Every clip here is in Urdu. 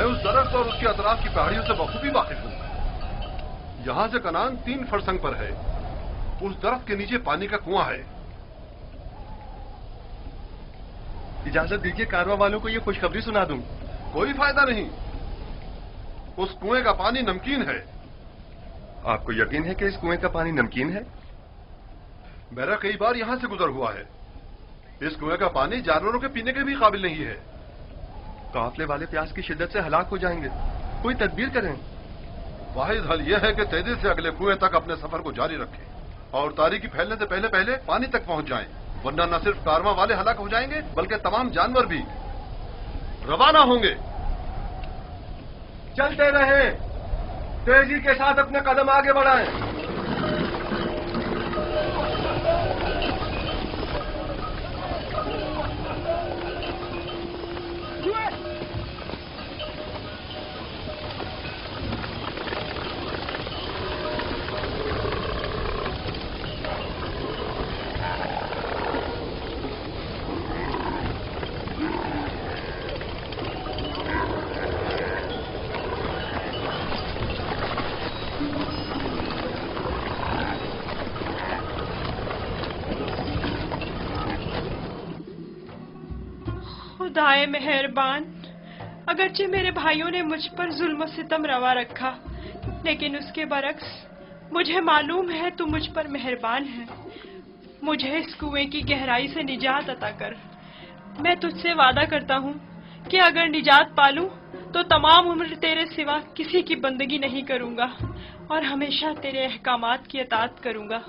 میں اس درخت اور اس کے اطراف کی پہاڑیوں سے بخوبی واقف ہوں. یہاں سے کنان 3 فرسنگ پر ہے. اس درخت کے نیچے پانی کا کنواں ہے. اجازت دیجیے کارواں والوں کو یہ خوشخبری سنا دوں. کوئی فائدہ نہیں. اس کنویں کا پانی نمکین ہے. آپ کو یقین ہے کہ اس کنویں کا پانی نمکین ہے؟ میرا کئی بار یہاں سے گزر ہوا ہے. اس کنویں کا پانی جانوروں کے پینے کے بھی قابل نہیں ہے. قافلے والے پیاس کی شدت سے ہلاک ہو جائیں گے. کوئی تدبیر کریں. واحد حل یہ ہے کہ تیزی سے اگلے کنویں تک اپنے سفر کو جاری رکھیں اور تاریکی پھیلنے سے پہلے پہلے پانی تک پہنچ جائیں، ورنہ نہ صرف کارواں والے ہلاک ہو جائیں گے بلکہ تمام جانور بھی روانہ ہوں گے. چلتے رہیں، تیزی کے ساتھ اپنے قدم آگے بڑھائیں. خدائے مہربان، اگرچہ میرے بھائیوں نے مجھ پر ظلم و ستم روا رکھا، لیکن اس کے برعکس مجھے معلوم ہے تو مجھ پر مہربان ہے. مجھے اس کنویں کی گہرائی سے نجات عطا کر. میں تجھ سے وعدہ کرتا ہوں کہ اگر نجات پالوں تو تمام عمر تیرے سوا کسی کی بندگی نہیں کروں گا اور ہمیشہ تیرے احکامات کی اطاعت کروں گا.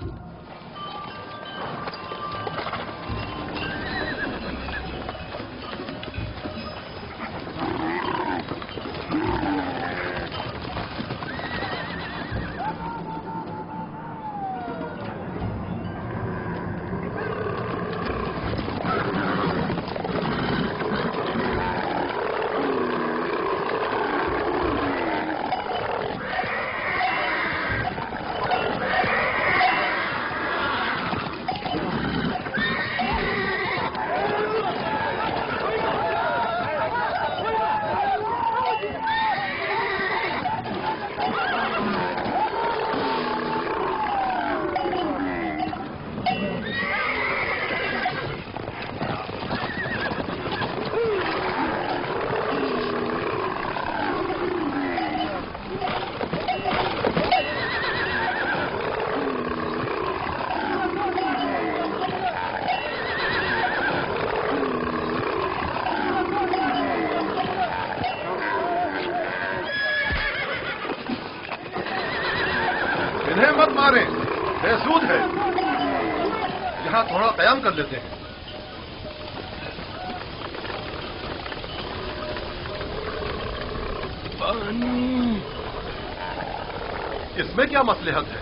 انہیں مت ماریں، بے سود ہے. یہاں تھوڑا قیام کر لیتے ہیں. پانی. اس میں کیا مصلحت ہے؟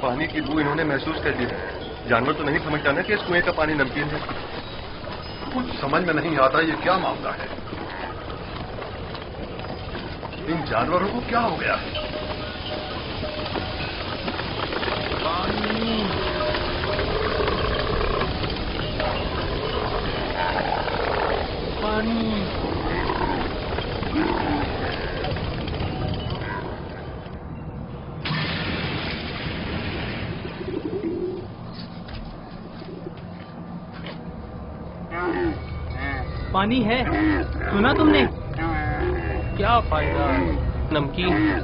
پانی کی بو انہوں نے محسوس کر لی ہے. جانور تو نہیں سمجھتا نا کہ اس کنویں کا پانی نمکین ہے. کچھ سمجھ میں نہیں آتا یہ کیا معاملہ ہے. ان جانوروں کو کیا ہو گیا ہے؟ پانی. پانی. پانی ہے، سنا تم نے؟ کیا فائدہ، نمکین ہے.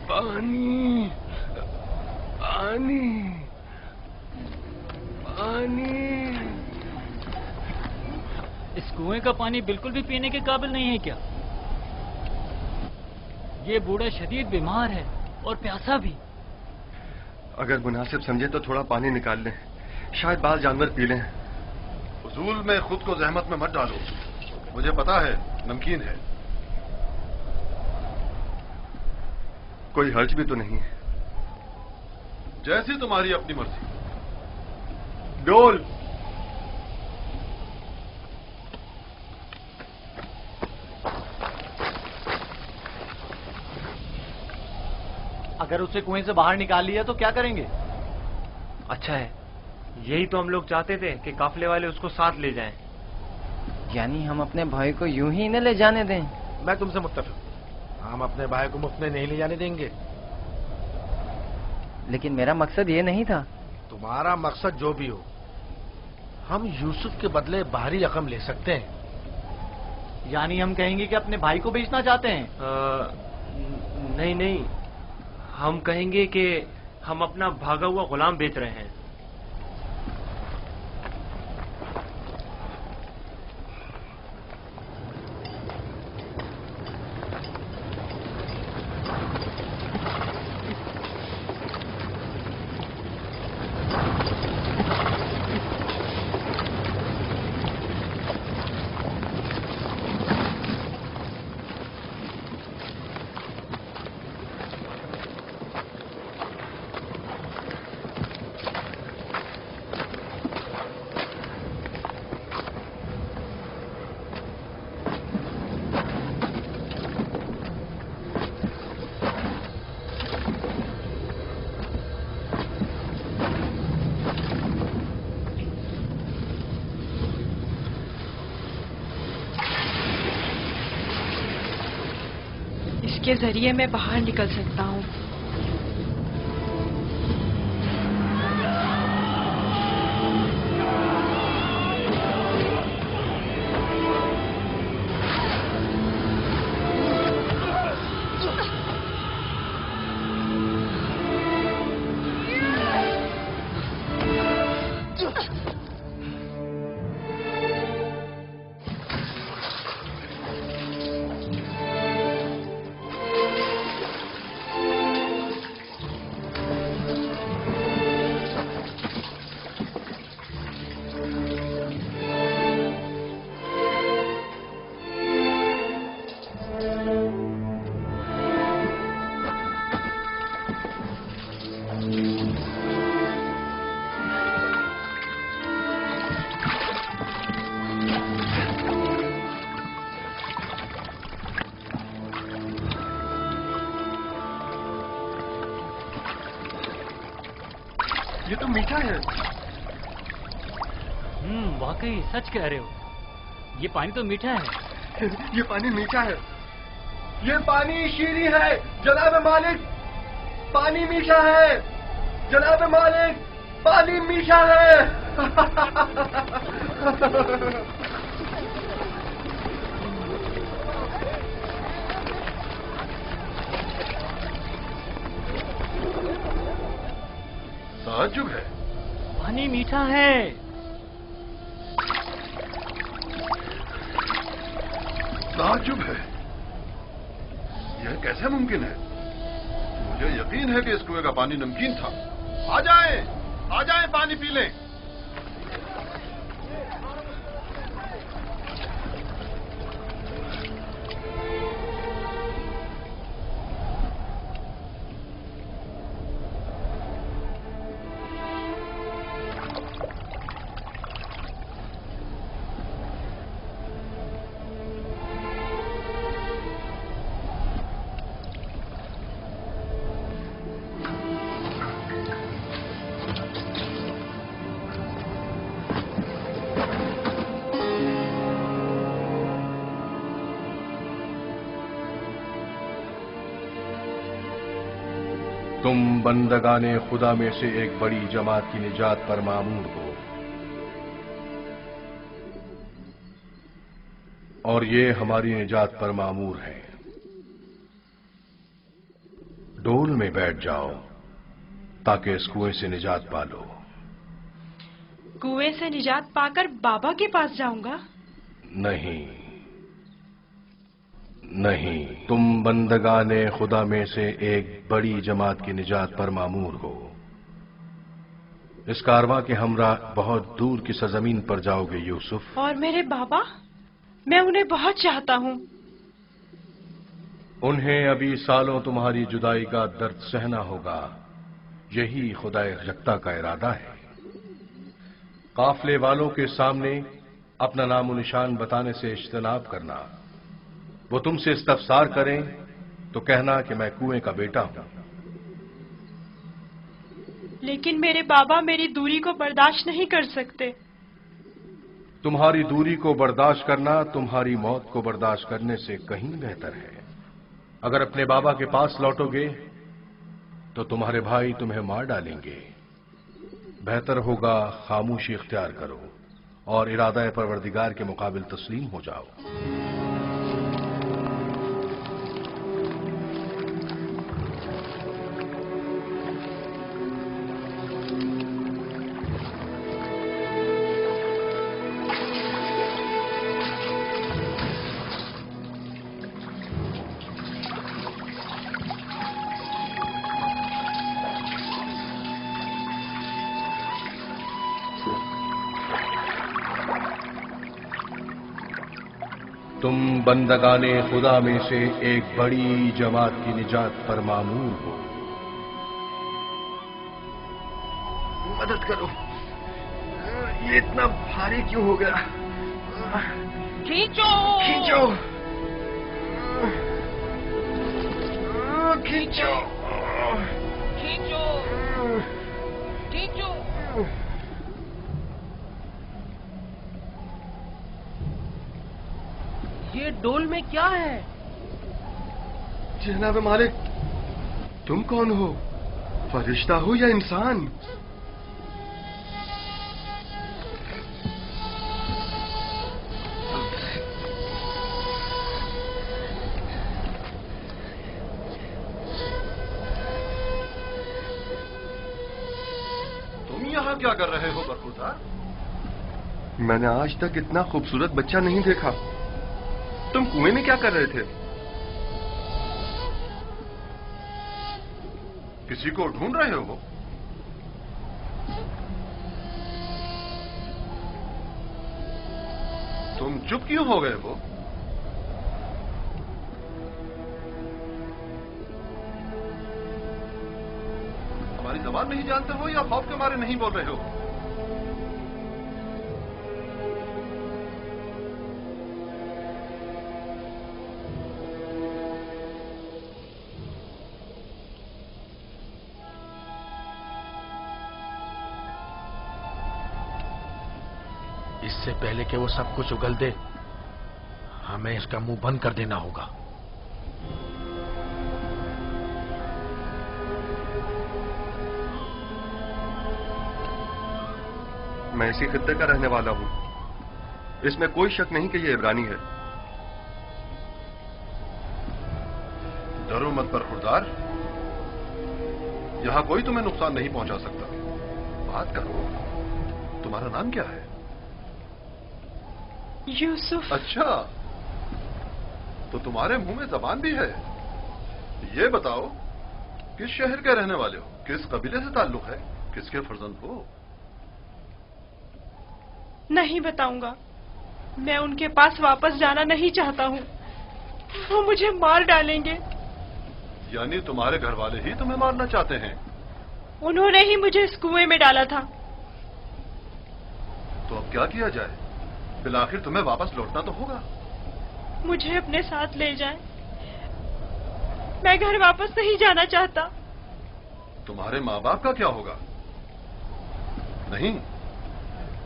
پانی. پانی. پانی. اس کنویں کا پانی بالکل بھی پینے کے قابل نہیں ہے کیا؟ یہ بوڑھا شدید بیمار ہے اور پیاسا بھی. اگر مناسب سمجھے تو تھوڑا پانی نکال لیں، شاید بعض جانور پی لیں. فضول میں خود کو زحمت میں مت ڈالو، مجھے پتا ہے نمکین ہے. کوئی حرج بھی تو نہیں ہے. جیسی تمہاری اپنی مرضی. ڈول. اگر اسے کنویں سے باہر نکال لیا تو کیا کریں گے؟ اچھا ہے، یہی تو ہم لوگ چاہتے تھے کہ قافلے والے اس کو ساتھ لے جائیں۔ یعنی ہم اپنے بھائی کو یوں ہی نہ لے جانے دیں؟ میں تم سے متفق ہوں، ہم اپنے بھائی کو مفت میں نہیں لے جانے دیں گے۔ لیکن میرا مقصد یہ نہیں تھا۔ تمہارا مقصد جو بھی ہو، ہم یوسف کے بدلے باہری رقم لے سکتے ہیں۔ یعنی ہم کہیں گے کہ اپنے بھائی کو بیچنا چاہتے ہیں؟ نہیں نہیں، ہم کہیں گے کہ ہم اپنا بھاگا ہوا غلام بیچ رہے ہیں۔ اس کے ذریعے میں باہر نکل سکتا ہوں۔ یہ تو میٹھا ہے۔ واقعی سچ کہہ رہے ہو، یہ پانی تو میٹھا ہے۔ یہ پانی میٹھا ہے، یہ پانی شیریں ہے جناب مالک، پانی میٹھا ہے جناب مالک، پانی میٹھا ہے۔ تعجب ہے، پانی میٹھا ہے۔ تعجب ہے، یہ کیسے ممکن ہے؟ مجھے یقین ہے کہ اس کنویں کا پانی نمکین تھا۔ آ جائیں پانی پی لیں۔ تم بندگان خدا میں سے ایک بڑی جماعت کی نجات پر مامور ہو، اور یہ ہماری نجات پر مامور ہے۔ ڈول میں بیٹھ جاؤ تاکہ اس کنویں سے نجات پالو۔ کنویں سے نجات پا کر بابا کے پاس جاؤں گا؟ نہیں، تم بندگان خدا میں سے ایک بڑی جماعت کی نجات پر مامور ہو۔ اس کارواں کے ہمراہ بہت دور کی سرزمین پر جاؤ گے یوسف۔ اور میرے بابا؟ میں انہیں بہت چاہتا ہوں۔ انہیں ابھی سالوں تمہاری جدائی کا درد سہنا ہوگا، یہی خدا یکتا کا ارادہ ہے۔ قافلے والوں کے سامنے اپنا نام و نشان بتانے سے اجتناب کرنا۔ وہ تم سے استفسار کریں تو کہنا کہ میں کنویں کا بیٹا ہوں۔ لیکن میرے بابا میری دوری کو برداشت نہیں کر سکتے. تمہاری دوری کو برداشت کرنا تمہاری موت کو برداشت کرنے سے کہیں بہتر ہے. اگر اپنے بابا کے پاس لوٹو گے تو تمہارے بھائی تمہیں مار ڈالیں گے. بہتر ہوگا خاموشی اختیار کرو اور ارادہ پروردگار کے مقابل تسلیم ہو جاؤ. تم بندگان خدا میں سے ایک بڑی جماعت کی نجات پر مامور ہو. مدد کرو، یہ اتنا بھاری کیوں ہو گیا؟ کھینچو کھینچو کھینچو کھینچو کھینچو. یہ ڈول میں کیا ہے؟ جناب مالک، تم کون ہو؟ فرشتہ ہو یا انسان؟ تم یہاں کیا کر رہے ہو برخوردار؟ میں نے آج تک اتنا خوبصورت بچہ نہیں دیکھا. تم کنویں میں کیا کر رہے تھے؟ کسی کو ڈھونڈ رہے ہو؟ تم چپ کیوں ہو گئے ہو؟ ہماری زبان نہیں جانتے ہو یا خوف کے مارے نہیں بول رہے ہو؟ اس سے پہلے کہ وہ سب کچھ اگل دے ہمیں اس کا منہ بند کر دینا ہوگا. میں اسی خطے کا رہنے والا ہوں. اس میں کوئی شک نہیں کہ یہ عبرانی ہے. ڈرو مت برخوردار، یہاں کوئی تمہیں نقصان نہیں پہنچا سکتا. بات کرو، تمہارا نام کیا ہے؟ یوسف. اچھا، تو تمہارے منہ میں زبان بھی ہے. یہ بتاؤ کس شہر کے رہنے والے ہو؟ کس قبیلے سے تعلق ہے؟ کس کے فرزند ہو؟ نہیں بتاؤں گا. میں ان کے پاس واپس جانا نہیں چاہتا ہوں. وہ مجھے مار ڈالیں گے. یعنی تمہارے گھر والے ہی تمہیں مارنا چاہتے ہیں؟ انہوں نے ہی مجھے اس کنویں میں ڈالا تھا. تو اب کیا کیا جائے؟ بالآخر تمہیں واپس لوٹنا تو ہوگا. مجھے اپنے ساتھ لے جائیں. میں گھر واپس نہیں جانا چاہتا. تمہارے ماں باپ کا کیا ہوگا؟ نہیں،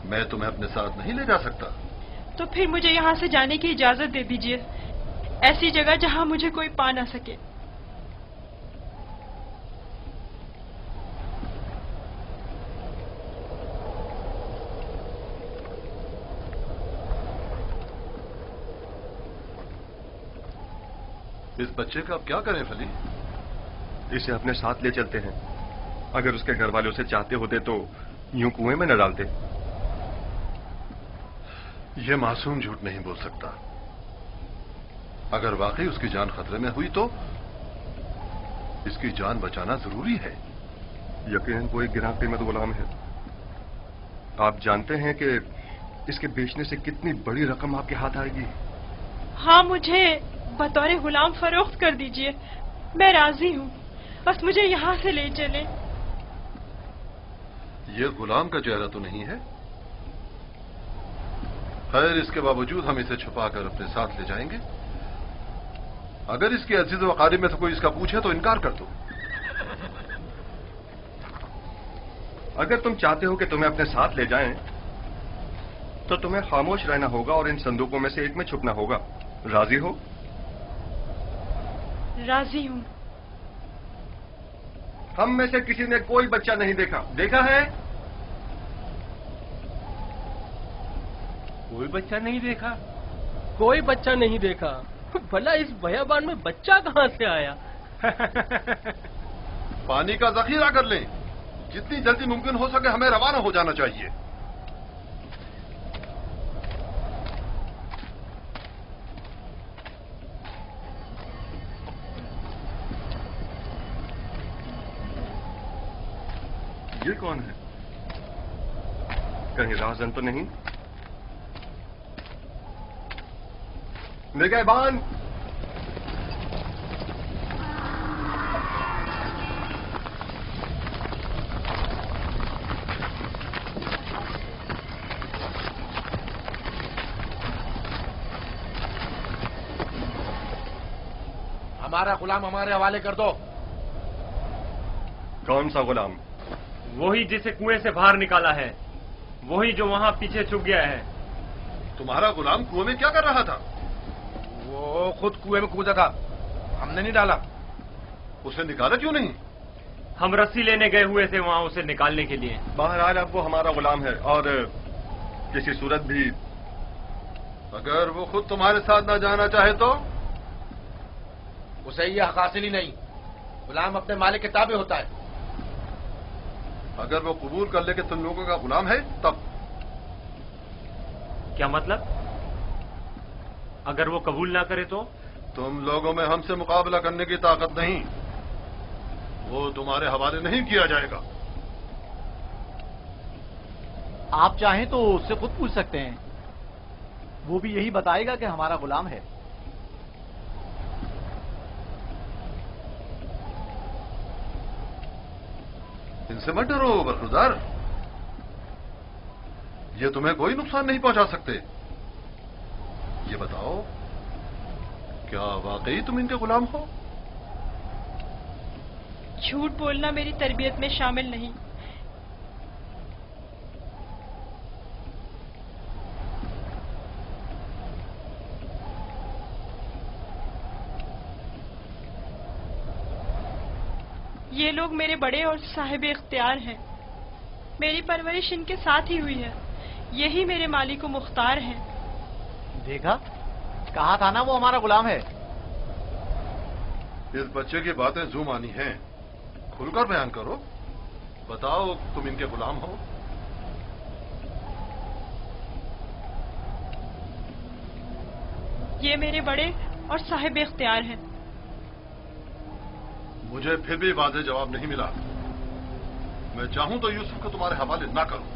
میں تمہیں اپنے ساتھ نہیں لے جا سکتا. تو پھر مجھے یہاں سے جانے کی اجازت دے دیجیے. ایسی جگہ جہاں مجھے کوئی پا نہ سکے. اس بچے کا اب کیا کریں فلی؟ اسے اپنے ساتھ لے چلتے ہیں. اگر اس کے گھر والے اسے چاہتے ہوتے تو یوں کنویں میں نہ ڈالتے. یہ معصوم جھوٹ نہیں بول سکتا. اگر واقعی اس کی جان خطرے میں ہوئی تو اس کی جان بچانا ضروری ہے. یقیناً کوئی گراں قیمت غلام ہے. آپ جانتے ہیں کہ اس کے بیچنے سے کتنی بڑی رقم آپ کے ہاتھ آئے گی. ہاں، مجھے بطور غلام فروخت کر دیجئے. میں راضی ہوں. بس مجھے یہاں سے لے چلیں. یہ غلام کا چہرہ تو نہیں ہے. خیر، اس کے باوجود ہم اسے چھپا کر اپنے ساتھ لے جائیں گے. اگر اس کے عزیز و اقارب میں سے کوئی اس کا پوچھے تو انکار کر دو. اگر تم چاہتے ہو کہ تمہیں اپنے ساتھ لے جائیں تو تمہیں خاموش رہنا ہوگا اور ان صندوقوں میں سے ایک میں چھپنا ہوگا. راضی ہو؟ راضی ہوں. ہم میں سے کسی نے کوئی بچہ نہیں دیکھا. دیکھا ہے؟ کوئی بچہ نہیں دیکھا. کوئی بچہ نہیں دیکھا. بھلا اس بیابان میں بچہ کہاں سے آیا؟ پانی کا ذخیرہ کر لیں. جتنی جلدی ممکن ہو سکے ہمیں روانہ ہو جانا چاہیے. یہ کون ہے؟ کہیں راہزن تو نہیں؟ نگہبان! ہمارا غلام ہمارے حوالے کر دو. کون سا غلام؟ وہی جسے کنویں سے باہر نکالا ہے، وہی جو وہاں پیچھے چھپ گیا ہے. تمہارا غلام کنویں میں کیا کر رہا تھا؟ وہ خود کنویں میں کودا تھا، ہم نے نہیں ڈالا. اسے نکالا کیوں نہیں؟ ہم رسی لینے گئے ہوئے تھے وہاں اسے نکالنے کے لیے. بہرحال اب وہ ہمارا غلام ہے اور کسی صورت بھی اگر وہ خود تمہارے ساتھ نہ جانا چاہے تو؟ اسے یہ حق حاصل ہی نہیں. غلام اپنے مالک کے تابع ہوتا ہے. اگر وہ قبول کر لے کہ تم لوگوں کا غلام ہے تب؟ کیا مطلب؟ اگر وہ قبول نہ کرے تو؟ تم لوگوں میں ہم سے مقابلہ کرنے کی طاقت نہیں. وہ تمہارے حوالے نہیں کیا جائے گا. آپ چاہیں تو اس سے خود پوچھ سکتے ہیں، وہ بھی یہی بتائے گا کہ ہمارا غلام ہے. ان سے مت ڈرو برخوردار، یہ تمہیں کوئی نقصان نہیں پہنچا سکتے. یہ بتاؤ کیا واقعی تم ان کے غلام ہو؟ جھوٹ بولنا میری تربیت میں شامل نہیں. یہ لوگ میرے بڑے اور صاحب اختیار ہیں. میری پرورش ان کے ساتھ ہی ہوئی ہے. یہی میرے مالک و مختار ہیں. دیکھا، کہا تھا نا وہ ہمارا غلام ہے. اس بچے کی باتیں زو مانی ہیں. کھل کر بیان کرو. بتاؤ تم ان کے غلام ہو؟ یہ میرے بڑے اور صاحب اختیار ہیں. مجھے پھر بھی واضح جواب نہیں ملا. میں چاہوں تو یوسف کو تمہارے حوالے نہ کروں.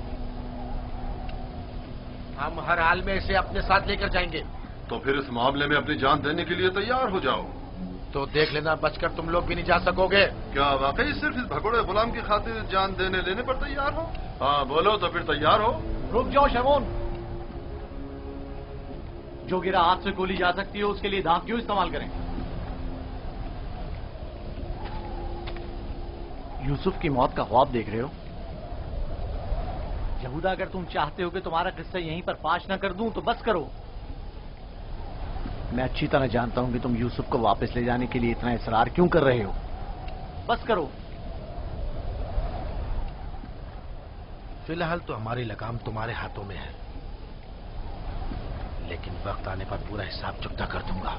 ہم ہر حال میں اسے اپنے ساتھ لے کر جائیں گے. تو پھر اس معاملے میں اپنی جان دینے کے لیے تیار ہو جاؤ. تو دیکھ لینا بچ کر تم لوگ بھی نہیں جا سکو گے. کیا واقعی صرف اس بھگوڑے غلام کی خاطر جان دینے لینے پر تیار ہو؟ ہاں بولو تو پھر تیار ہو. رک جاؤ شمون. جو گرا ہاتھ سے گولی جا سکتی ہو اس کے لیے دانت کیوں استعمال کریں؟ یوسف کی موت کا خواب دیکھ رہے ہو؟ یہودا اگر تم چاہتے ہو کہ تمہارا قصہ یہیں پر فاش نہ کر دوں تو بس کرو. میں اچھی طرح جانتا ہوں کہ تم یوسف کو واپس لے جانے کے لیے اتنا اصرار کیوں کر رہے ہو. بس کرو. فی الحال تو ہماری لگام تمہارے ہاتھوں میں ہے، لیکن وقت آنے پر پورا حساب چکتا کر دوں گا.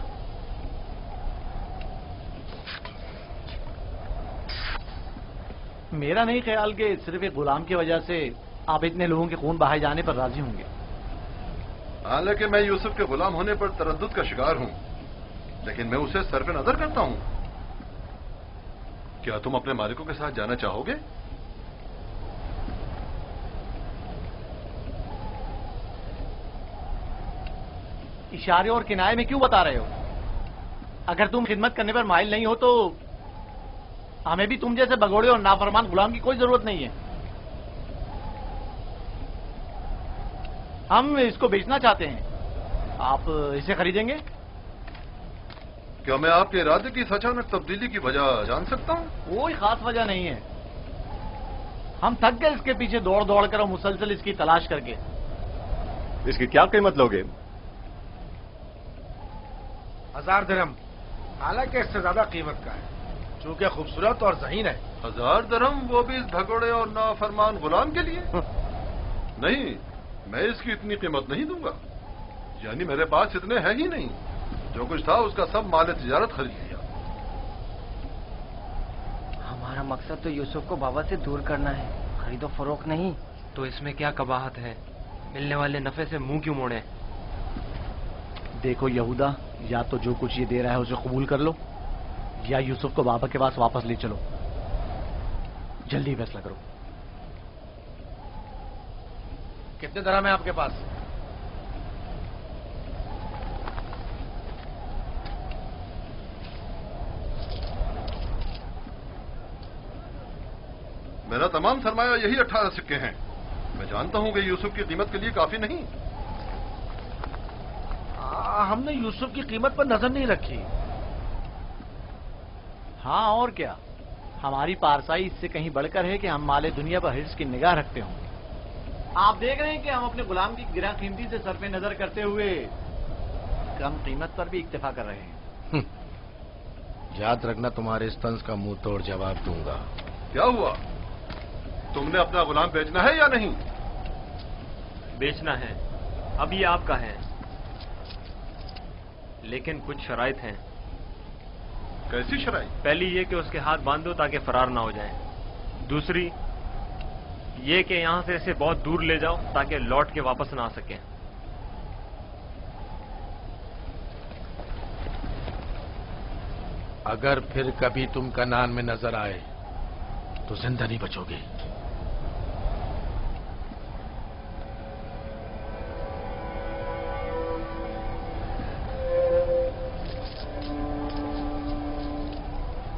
میرا نہیں خیال کہ صرف ایک غلام کی وجہ سے آپ اتنے لوگوں کے خون بہائے جانے پر راضی ہوں گے. حالانکہ میں یوسف کے غلام ہونے پر تردد کا شکار ہوں، لیکن میں اسے صرف نظر کرتا ہوں. کیا تم اپنے مالکوں کے ساتھ جانا چاہو گے؟ اشارے اور کنائے میں کیوں بتا رہے ہو؟ اگر تم خدمت کرنے پر مائل نہیں ہو تو ہمیں بھی تم جیسے بگوڑے اور نافرمان غلام کی کوئی ضرورت نہیں ہے. ہم اس کو بیچنا چاہتے ہیں. آپ اسے خریدیں گے؟ کیا میں آپ کے ارادے کی اس اچانک تبدیلی کی وجہ جان سکتا ہوں؟ کوئی خاص وجہ نہیں ہے. ہم تھک گئے اس کے پیچھے دوڑ دوڑ کر اور مسلسل اس کی تلاش کر کے. اس کی کیا قیمت لوگے؟ 1000 درہم. حالانکہ اس سے زیادہ قیمت کا ہے چونکہ خوبصورت اور ذہین ہے. 1000 درہم، وہ بھی اس بھگوڑے اور نافرمان غلام کے لیے؟ نہیں، میں اس کی اتنی قیمت نہیں دوں گا. یعنی میرے پاس اتنے ہے ہی نہیں. جو کچھ تھا اس کا سب مال تجارت خرید لیا. ہمارا مقصد تو یوسف کو بابا سے دور کرنا ہے، خرید و فروخت نہیں. تو اس میں کیا قباحت ہے؟ ملنے والے نفع سے منہ کیوں موڑے؟ دیکھو یہودا، یا تو جو کچھ یہ دے رہا ہے اسے قبول کر لو، یا یوسف کو بابا کے پاس واپس لے چلو. جلدی فیصلہ کرو. کتنے درہم ہیں آپ کے پاس؟ میرا تمام سرمایہ یہی 18 سکے ہیں. میں جانتا ہوں کہ یوسف کی قیمت کے لیے کافی نہیں. ہم نے یوسف کی قیمت پر نظر نہیں رکھی. ہاں اور کیا، ہماری پارسائی اس سے کہیں بڑھ کر ہے کہ ہم مال دنیا پر حرص کی نگاہ رکھتے ہوں. آپ دیکھ رہے ہیں کہ ہم اپنے غلام کی گراں قیمتی سے صرف نظر کرتے ہوئے کم قیمت پر بھی اکتفا کر رہے ہیں. یاد رکھنا تمہارے اس طنز کا منہ توڑ جواب دوں گا. کیا ہوا؟ تم نے اپنا غلام بیچنا ہے یا نہیں؟ بیچنا ہے. اب یہ آپ کا ہے، لیکن کچھ شرائط ہیں. کیسی شرائط؟ پہلی یہ کہ اس کے ہاتھ باندھ دو تاکہ فرار نہ ہو جائیں. دوسری یہ کہ یہاں سے اسے بہت دور لے جاؤ تاکہ لوٹ کے واپس نہ آ سکیں. اگر پھر کبھی تم کنعان میں نظر آئے تو زندہ نہیں بچو گے.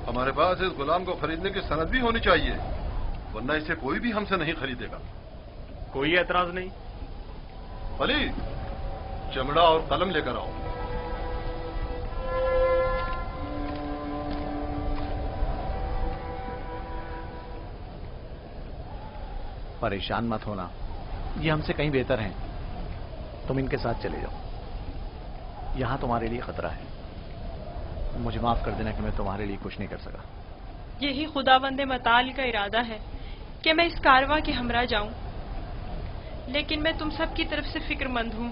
ہمارے پاس اس غلام کو خریدنے کی سند بھی ہونی چاہیے، ورنہ اسے کوئی بھی ہم سے نہیں خریدے گا. کوئی اعتراض نہیں. علی، چمڑا اور قلم لے کر آؤ. پریشان مت ہونا، یہ ہم سے کہیں بہتر ہیں. تم ان کے ساتھ چلے جاؤ. یہاں تمہارے لیے خطرہ ہے. مجھے معاف کر دینا کہ میں تمہارے لیے کچھ نہیں کر سکا. یہی خداوند متعال کا ارادہ ہے کہ میں اس کارواں کے ہمراہ جاؤں، لیکن میں تم سب کی طرف سے فکر مند ہوں.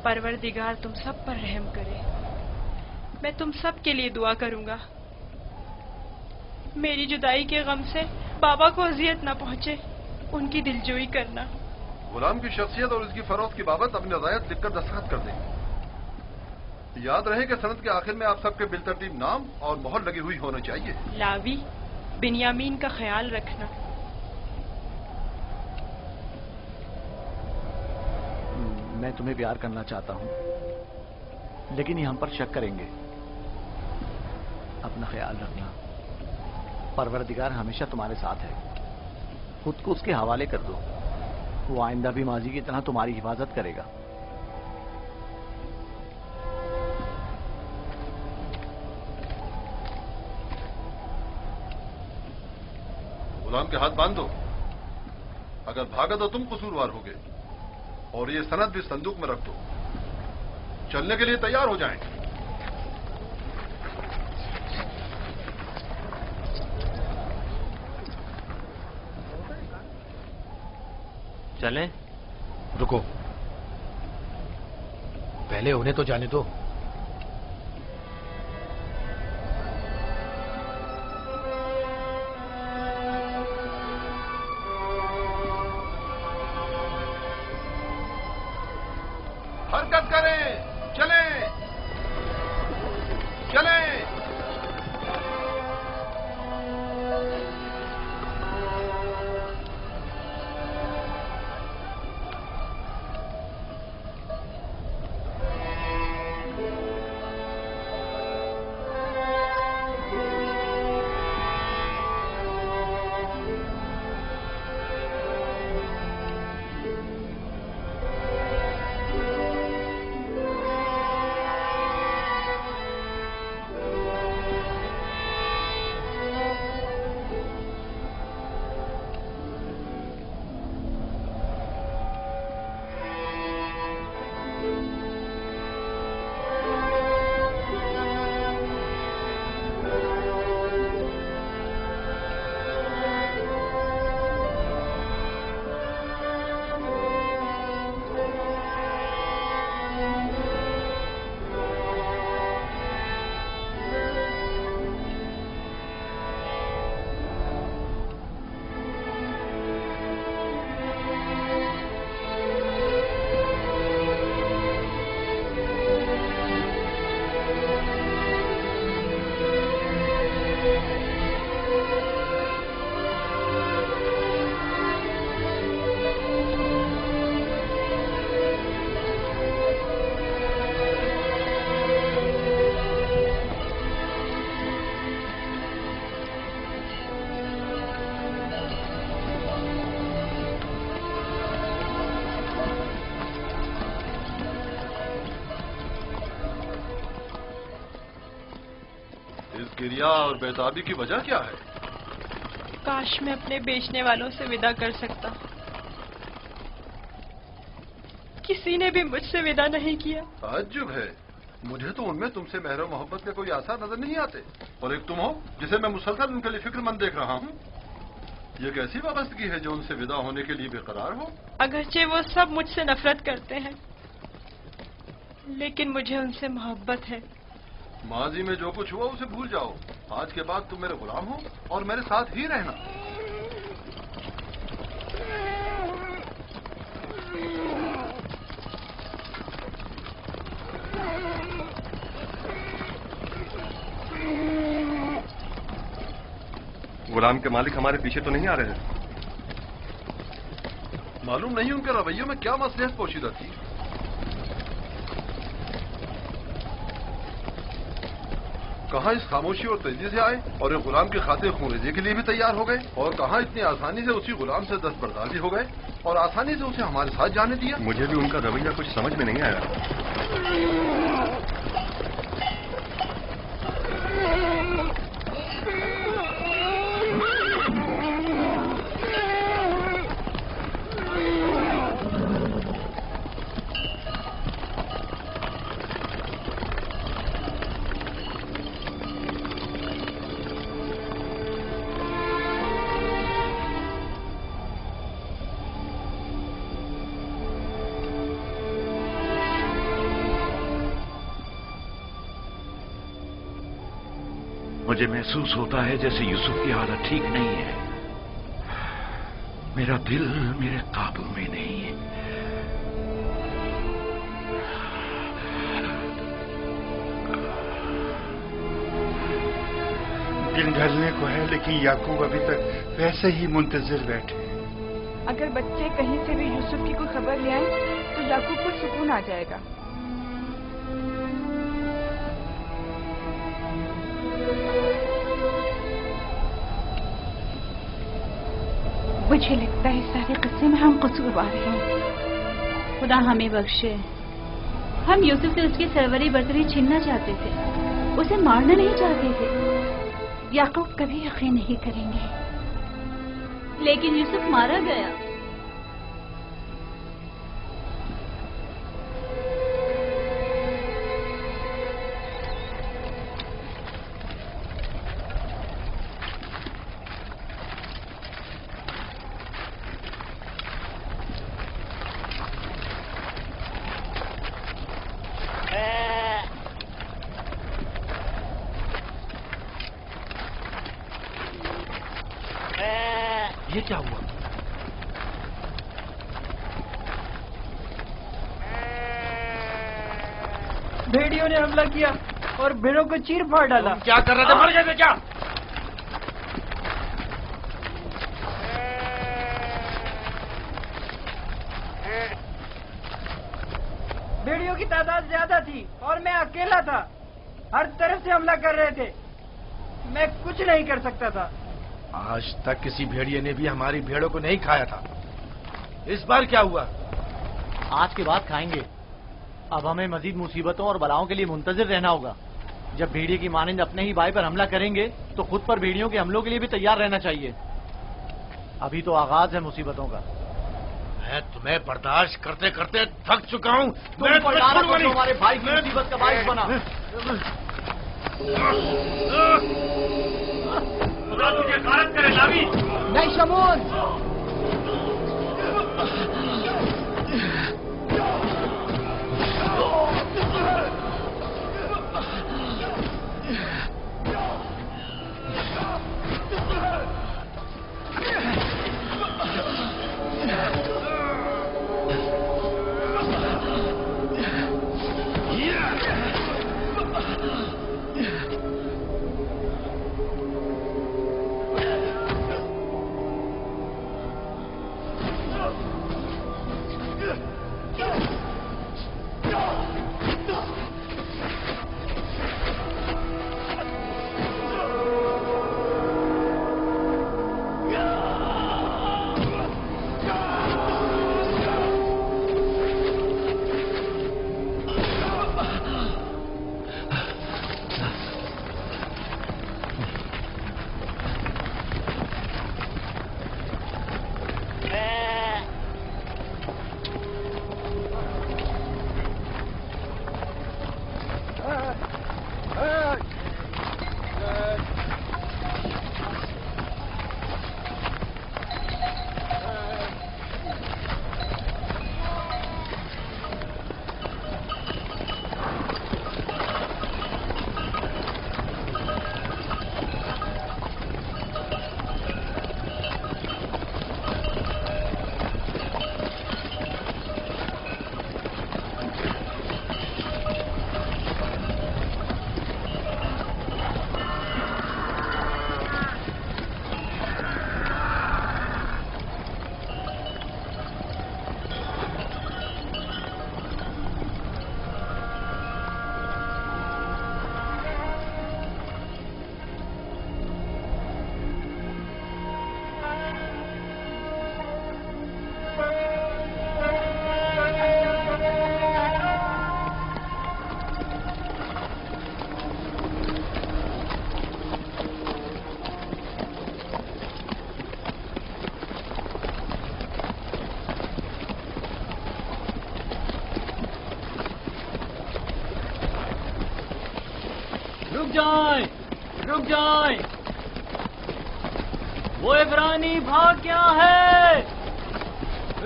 پروردگار تم سب پر رحم کرے. میں تم سب کے لیے دعا کروں گا. میری جدائی کے غم سے بابا کو اذیت نہ پہنچے، ان کی دلجوئی کرنا. غلام کی شخصیت اور اس کی فروخت کی بابت اپنی رضایت لکھ کر دستخط کر دیں. یاد رہے کہ سند کے آخر میں آپ سب کے بالترتیب نام اور مہر لگی ہوئی ہونا چاہیے. لاوی، بنیامین کا خیال رکھنا. میں تمہیں پیار کرنا چاہتا ہوں، لیکن یہ ہم پر شک کریں گے. اپنا خیال رکھنا. پروردگار ہمیشہ تمہارے ساتھ ہے. خود کو اس کے حوالے کر دو. وہ آئندہ بھی ماضی کی طرح تمہاری حفاظت کرے گا. غلام کے ہاتھ باندھ دو. اگر بھاگا تو تم قصوروار ہوگے، اور یہ سند بھی صندوق میں رکھ دو. چلنے کے لیے تیار ہو جائیں. چلیں؟ رکو، پہلے انہیں تو جانے دو. حرکت کریں، چلیں چلیں. اس گریا اور بیتابی کی وجہ کیا ہے؟ کاش میں اپنے بیچنے والوں سے ودا کر سکتا. کسی نے بھی مجھ سے ودا نہیں کیا. تعجب ہے، مجھے تو ان میں تم سے مہر و محبت کے کوئی آثار نظر نہیں آتے، اور ایک تم ہو جسے میں مسلسل ان کے لیے فکر مند دیکھ رہا ہوں. یہ کیسی وابستگی ہے جو ان سے ودا ہونے کے لیے بے قرار ہو؟ اگرچہ وہ سب مجھ سے نفرت کرتے ہیں، لیکن مجھے ان سے محبت ہے. ماضی میں جو کچھ ہوا اسے بھول جاؤ. آج کے بعد تم میرے غلام ہو اور میرے ساتھ ہی رہنا. غلام کے مالک ہمارے پیچھے تو نہیں آ رہے ہیں؟ معلوم نہیں ان کے رویوں میں کیا مصلحت پوشیدہ تھی. کہاں اس خاموشی اور تیزی سے آئے اور ایک غلام کی خاطر خونریزی کے لیے بھی تیار ہو گئے، اور کہاں اتنی آسانی سے اسی غلام سے دستبردار بھی ہو گئے اور آسانی سے اسے ہمارے ساتھ جانے دیا. مجھے بھی ان کا رویہ کچھ سمجھ میں نہیں آیا. مجھے محسوس ہوتا ہے جیسے یوسف کی حالت ٹھیک نہیں ہے. میرا دل میرے قابو میں نہیں ہے. دن ڈھلنے کو ہے لیکن یعقوب ابھی تک ویسے ہی منتظر بیٹھے. اگر بچے کہیں سے بھی یوسف کی کوئی خبر لے آئیں تو یعقوب کو سکون آ جائے گا. مجھے لگتا ہے سارے قصے میں ہم قصوروار ہیں. خدا ہمیں بخشے. ہم یوسف سے اس کی سروری برتری چھیننا چاہتے تھے، اسے مارنا نہیں چاہتے تھے. یعقوب کبھی یقین نہیں کریں گے، لیکن یوسف مارا گیا. یہ کیا ہوا؟ بھیڑیوں نے حملہ کیا اور بھیڑوں کو چیر پھاڑ ڈالا. کیا کر رہے تھے؟ مر گئے تھے کیا؟ بھیڑیوں کی تعداد زیادہ تھی اور میں اکیلا تھا. ہر طرف سے حملہ کر رہے تھے، میں کچھ نہیں کر سکتا تھا. آج تک کسی بھیڑیے نے بھی ہماری بھیڑوں کو نہیں کھایا تھا. اس بار کیا ہوا؟ آج کے بعد کھائیں گے. اب ہمیں مزید مصیبتوں اور بلاؤں کے لیے منتظر رہنا ہوگا. جب بھیڑیے کی مانند اپنے ہی بھائی پر حملہ کریں گے تو خود پر بھیڑیوں کے حملوں کے لیے بھی تیار رہنا چاہیے. ابھی تو آغاز ہے مصیبتوں کا. میں تمہیں برداشت کرتے کرتے تھک چکا ہوں. ہمارے بھائی کی مصیبت کا باعث بنا. خدا تجھے غارت کرے ناوی. نہیں شمون. رک جائیں، وہ عبرانی بھاگ گیا ہے،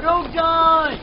رک جائیں۔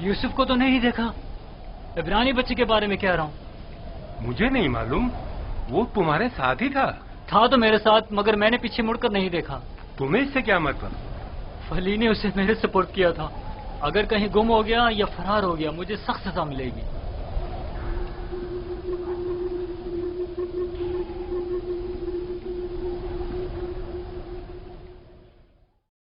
یوسف کو تو نہیں دیکھا، عبرانی بچے کے بارے میں کہہ رہا ہوں۔ مجھے نہیں معلوم، وہ تمہارے ساتھ ہی تھا تو میرے ساتھ، مگر میں نے پیچھے مڑ کر نہیں دیکھا۔ تمہیں اس سے کیا مطلب؟ فلی نے اسے میرے سپورٹ کیا تھا، اگر کہیں گم ہو گیا یا فرار ہو گیا مجھے سخت سزا ملے گی۔